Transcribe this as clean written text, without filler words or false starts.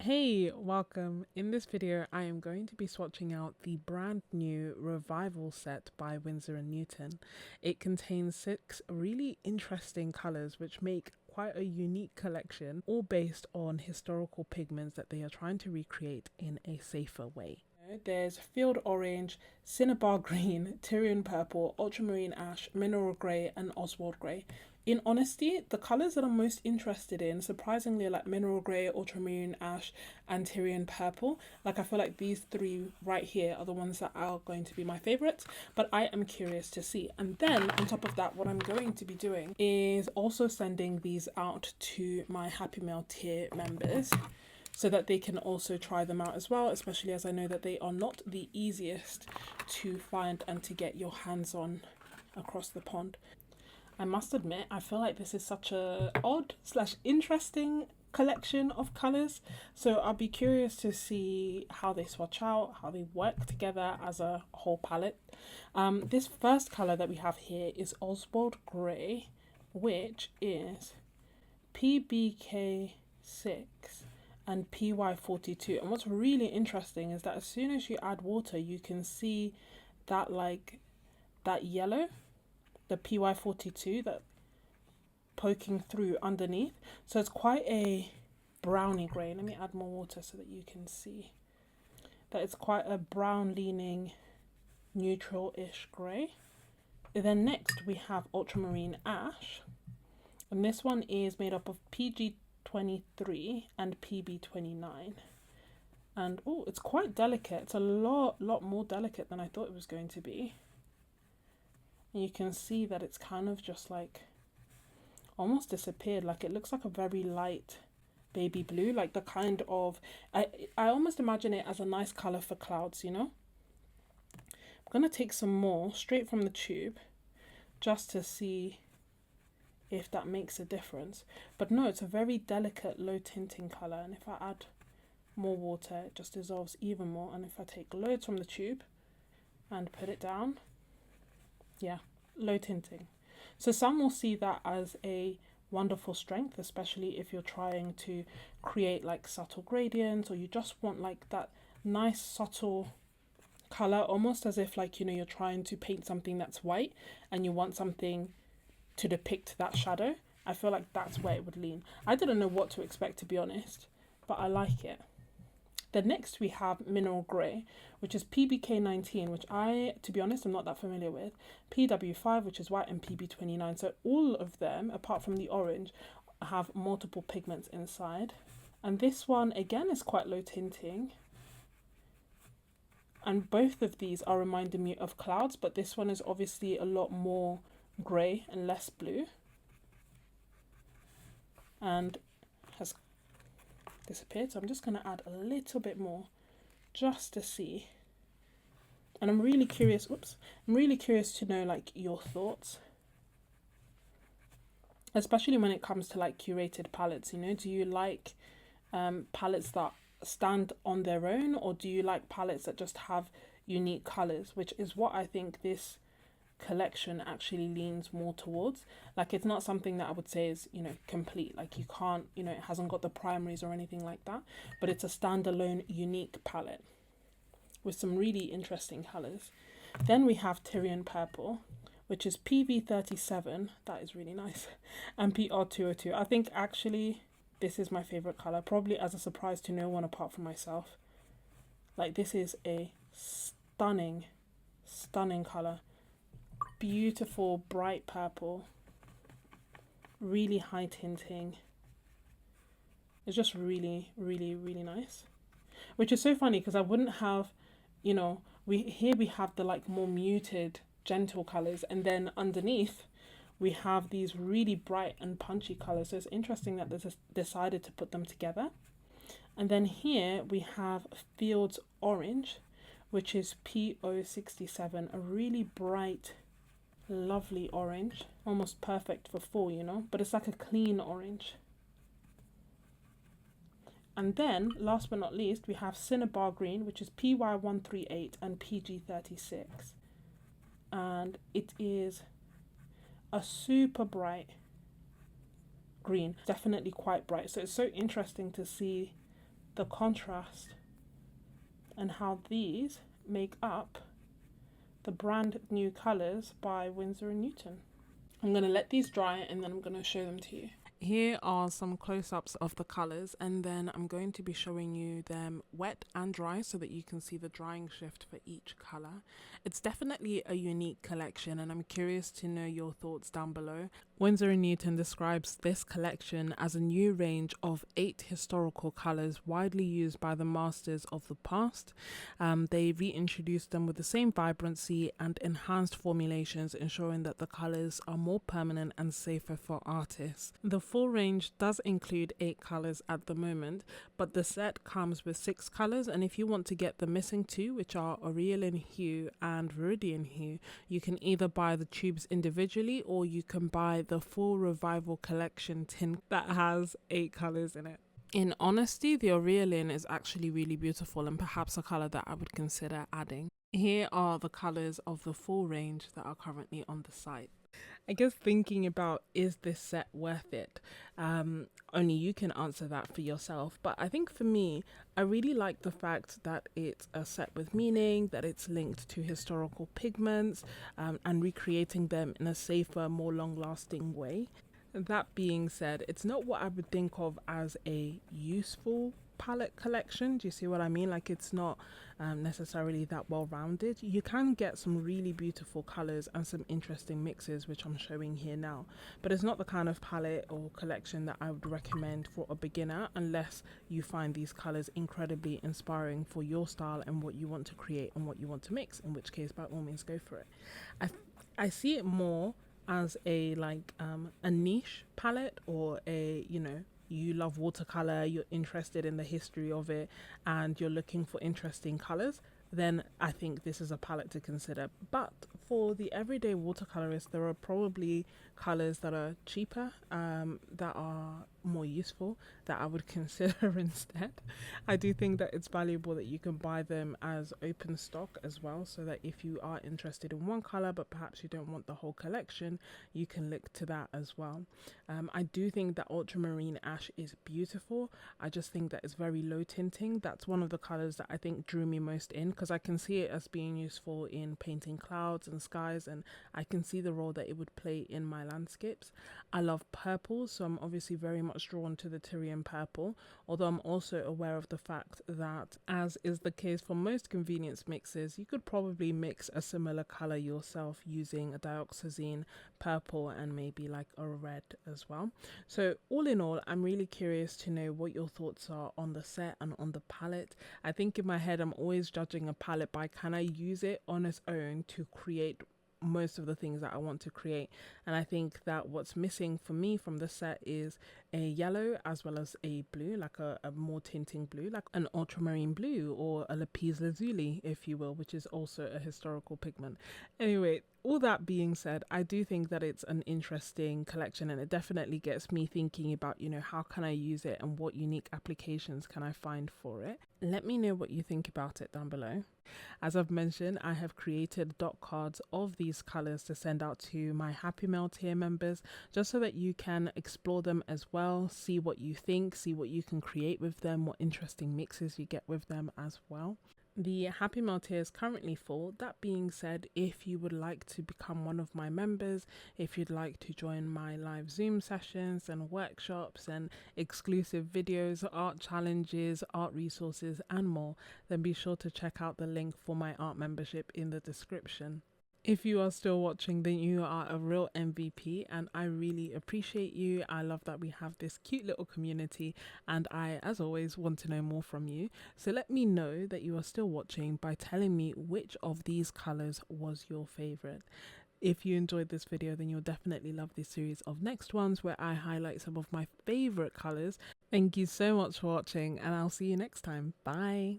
Hey, welcome. In this video, I am going to be swatching out the brand new Revival set by Winsor & Newton. It contains 6 really interesting colors which make quite a unique collection, all based on historical pigments that they are trying to recreate in a safer way. There's Field Orange, Cinnabar Green, Tyrian Purple, Ultramarine Ash, Mineral Grey and Oswald Grey. In honesty, the colours that I'm most interested in, surprisingly, are like Mineral Grey, Ultramarine Ash and Tyrian Purple. Like, I feel like these 3 right here are the ones that are going to be my favourites, but I am curious to see. And then on top of that, what I'm going to be doing is also sending these out to my Happy Mail tier members, so that they can also try them out as well, especially as I know that they are not the easiest to find and to get your hands on across the pond. I must admit, I feel like this is such a odd / interesting collection of colours, so I'll be curious to see how they swatch out, how they work together as a whole palette. This first colour that we have here is Oswald Grey, which is PBK6 and PY42. And what's really interesting is that as soon as you add water, you can see that that yellow, the PY42, that poking through underneath. So it's quite a browny grey. Let me add more water so that you can see that it's quite a brown leaning neutral-ish grey. Then next we have Ultramarine Ash, and this one is made up of PG23 and PB29, and oh, it's quite delicate. It's a lot more delicate than I thought it was going to be. And you can see that it's kind of just like almost disappeared. Like, it looks like a very light baby blue, like the kind of, I almost imagine it as a nice color for clouds, you know. I'm gonna take some more straight from the tube just to see if that makes a difference. But no, it's a very delicate low tinting color, and if I add more water, it just dissolves even more. And if I take loads from the tube and put it down, yeah, low tinting. So some will see that as a wonderful strength, especially if you're trying to create like subtle gradients, or you just want like that nice subtle color, almost as if, like, you know, you're trying to paint something that's white and you want something to depict that shadow. I feel like that's where it would lean. I didn't know what to expect, to be honest, but I like it. Then next we have Mineral Grey, which is PBK19, which I, to be honest, I'm not that familiar with, PW5, which is white, and PB29. So all of them, apart from the orange, have multiple pigments inside. And this one, again, is quite low tinting. And both of these are reminding me of clouds, but this one is obviously a lot more grey and less blue, and has disappeared. So I'm just going to add a little bit more just to see. And I'm really curious, I'm really curious to know like your thoughts, especially when it comes to like curated palettes. You know, do you like palettes that stand on their own, or do you like palettes that just have unique colors, which is what I think this collection actually leans more towards. Like, it's not something that I would say is, you know, complete. Like, you can't, you know, it hasn't got the primaries or anything like that, but it's a standalone unique palette with some really interesting colors. Then we have Tyrian Purple, which is PV37, that is really nice, and PR202. I think actually this is my favorite color, probably as a surprise to no one apart from myself. Like, this is a stunning color. Beautiful bright purple, really high tinting. It's just really nice, which is so funny because I wouldn't have, you know, we have the like more muted gentle colors, and then underneath we have these really bright and punchy colors. So it's interesting that they decided to put them together. And then here we have Fields Orange, which is PO67, a really bright, lovely orange, almost perfect for fall, you know, but it's like a clean orange. And then last but not least, we have Cinnabar Green, which is PY138 and PG36, and it is a super bright green, definitely quite bright. So it's so interesting to see the contrast and how these make up the brand new colours by Winsor & Newton. I'm going to let these dry and then I'm going to show them to you. Here are some close-ups of the colours, and then I'm going to be showing you them wet and dry so that you can see the drying shift for each colour. It's definitely a unique collection and I'm curious to know your thoughts down below. Winsor & Newton describes this collection as a new range of 8 historical colours widely used by the masters of the past. They reintroduced them with the same vibrancy and enhanced formulations, ensuring that the colours are more permanent and safer for artists. The full range does include 8 colours at the moment, but the set comes with 6 colours, and if you want to get the missing 2, which are Aureolin Hue and Viridian Hue, you can either buy the tubes individually or you can buy the full Revival collection tin that has 8 colours in it. In honesty, the Aureolin is actually really beautiful and perhaps a colour that I would consider adding. Here are the colours of the full range that are currently on the site. I guess thinking about, is this set worth it? Only you can answer that for yourself. But I think for me, I really like the fact that it's a set with meaning, that it's linked to historical pigments, and recreating them in a safer, more long-lasting way. That being said, it's not what I would think of as a useful palette collection. Do you see what I mean? Like, it's not necessarily that well rounded. You can get some really beautiful colors and some interesting mixes, which I'm showing here now, but it's not the kind of palette or collection that I would recommend for a beginner unless you find these colors incredibly inspiring for your style and what you want to create and what you want to mix, in which case by all means go for it. I see it more as a a niche palette, or a, you know, you love watercolor, you're interested in the history of it, and you're looking for interesting colors, then I think this is a palette to consider. But for the everyday watercolorist, there are probably colors that are cheaper, that are more useful, that I would consider instead. I do think that it's valuable that you can buy them as open stock as well, so that if you are interested in one color but perhaps you don't want the whole collection, you can look to that as well. I do think that ultramarine ash is beautiful. I just think that it's very low tinting. That's one of the colors that I think drew me most in, because I can see it as being useful in painting clouds and skies, and I can see the role that it would play in my landscapes. I love purple, so I'm obviously very much drawn to the Tyrian purple, although I'm also aware of the fact that, as is the case for most convenience mixes, you could probably mix a similar color yourself using a dioxazine purple and maybe like a red as well. So all in all, I'm really curious to know what your thoughts are on the set and on the palette. I think in my head I'm always judging a palette by, can I use it on its own to create most of the things that I want to create? And I think that what's missing for me from the set is a yellow as well as a blue, like a more tinting blue, like an ultramarine blue or a lapis lazuli, if you will, which is also a historical pigment. Anyway, all that being said, I do think that it's an interesting collection, and it definitely gets me thinking about, you know, how can I use it and what unique applications can I find for it. Let me know what you think about it down below. As I've mentioned, I have created dot cards of these colors to send out to my Happy Mail tier members, just so that you can explore them as well, see what you think, see what you can create with them, what interesting mixes you get with them as well. The Happy Mail tier is currently full. That being said, if you would like to become one of my members, if you'd like to join my live Zoom sessions and workshops and exclusive videos, art challenges, art resources and more, then be sure to check out the link for my art membership in the description. If you are still watching, then you are a real MVP and I really appreciate you. I love that we have this cute little community, and I, as always, want to know more from you. So let me know that you are still watching by telling me which of these colors was your favorite. If you enjoyed this video, then you'll definitely love this series of next ones where I highlight some of my favorite colors. Thank you so much for watching, and I'll see you next time. Bye.